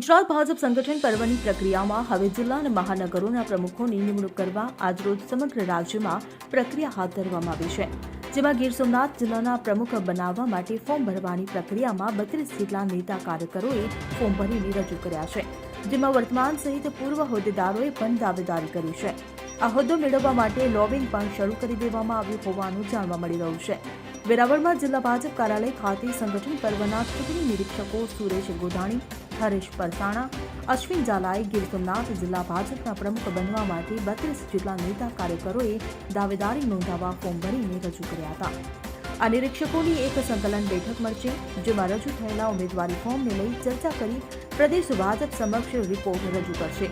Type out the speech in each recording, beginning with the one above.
ગુજરાત ભાજપ સંગઠન પર્વની પ્રક્રિયામાં હવે જિલ્લા અને મહાનગરોના પ્રમુખોની નિમણૂક કરવા આજરોજ સમગ્ર રાજ્યમાં પ્રક્રિયા હાથ ધરવામાં આવી છે, જેમાં ગીર સોમનાથ જિલ્લાના પ્રમુખ બનાવવા માટે ફોર્મ ભરવાની પ્રક્રિયામાં 32 જેટલા નેતા કાર્યકરોએ ફોર્મ ભરીને રજૂ કર્યા છે, જેમાં વર્તમાન સહિત પૂર્વ હોદ્દેદારોએ પણ દાવેદારી કરી છે। આ હોદ્દો મેળવવા માટે લોબિંગ પણ શરૂ કરી દેવામાં આવ્યું હોવાનું જાણવા મળી રહ્યું છે। વેરાવળમાં જિલ્લા ભાજપ કાર્યાલય ખાતે સંગઠન પર્વના ચૂંટણી નિરીક્ષકો સુરેશ ગોધાણી, હરેશ પરસાણા, અશ્વિન ઝાલાએ ગીર સોમનાથ જિલ્લા ભાજપના પ્રમુખ બનવા માટે 32 જેટલા નેતા કાર્યકરોએ દાવેદારી નોંધાવવા ફોર્મ ભરીને રજૂ કર્યા હતા। આ નિરીક્ષકોની એક સંકલન બેઠક મળશે, જેમાં રજૂ થયેલા ઉમેદવારી ફોર્મને લઈ ચર્ચા કરી પ્રદેશ ભાજપ સમક્ષ રિપોર્ટ રજૂ કરશે।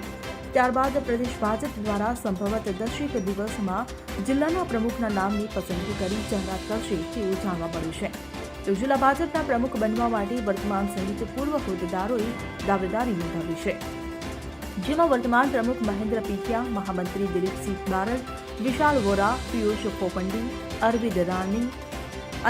ત્યારબાદ પ્રદેશ ભાજપ દ્વારા સંભવત 10 દિવસમાં જિલ્લાના પ્રમુખના નામની પસંદગી કરી જાહેરાત કરશે તેવું જાણવા મળ્યું છે। તો જિલ્લા ભાજપના પ્રમુખ બનવા માટે વર્તમાન સહિત પૂર્વ હોદ્દેદારોએ દાવેદારી નોંધાવી છે, જેમાં વર્તમાન પ્રમુખ મહેન્દ્ર પીઠિયા, મહામંત્રી દિલીપસિંહ બારડ, વિશાલ વોરા, પિયુષ પોપંડી, અરવિંદ રાણી,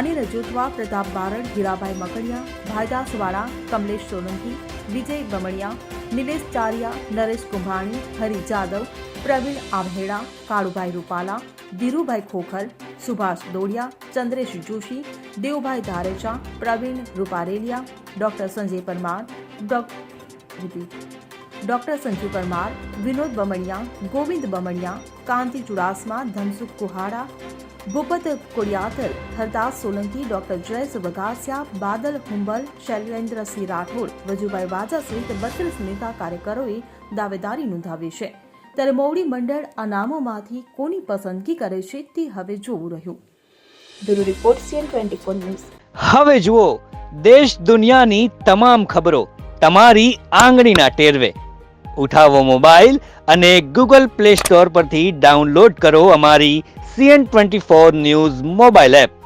અનિલ જોતવા, પ્રતાપ બારડ, હીરાભાઈ મકડિયા, ભાઈદાસ વાળા, કમલેશ સોલંકી, વિજય બમણિયા, નિલેશ ચારિયા, નરેશ કુંભાણી, હરી જાદવ, પ્રવીણ આભેડા, કાળુભાઈ રૂપાલા, ધીરુભાઈ ખોખર, સુભાષ દોડિયા, ચંદ્રેશ જોશી, દેવભાઈ ધારેચા, પ્રવીણ રૂપારેલિયા, ડોક્ટર સંજય પરમાર, વિનોદ બમણિયા, ગોવિંદ બમણિયા, કાંતિ ચુડાસમા, ધનસુખ કુહાડા, ભૂપત કોડિયાતર, હરદાસ સોલંકી, ડોક્ટર જયેશ વઘાસિયા, બાદલ હુંબલ, શૈલેન્દ્રસિંહ રાઠોડ, વજુભાઈ વાજા સહિત 32 નેતા કાર્યકરોએ દાવેદારી નોંધાવી છે। ત્યારે મોવડી મંડળ આ નામોમાંથી કોની પસંદગી કરે છે તે હવે જોવું રહ્યું। Bureau report CN24 news. હવે જુઓ દેશ દુનિયાની તમામ ખબરો તમારી આંગળીના ટેરવે। ઉઠાવો મોબાઈલ અને Google Play Store પરથી ડાઉનલોડ કરો અમારી CN24 ન્યૂઝ મોબાઈલ એપ।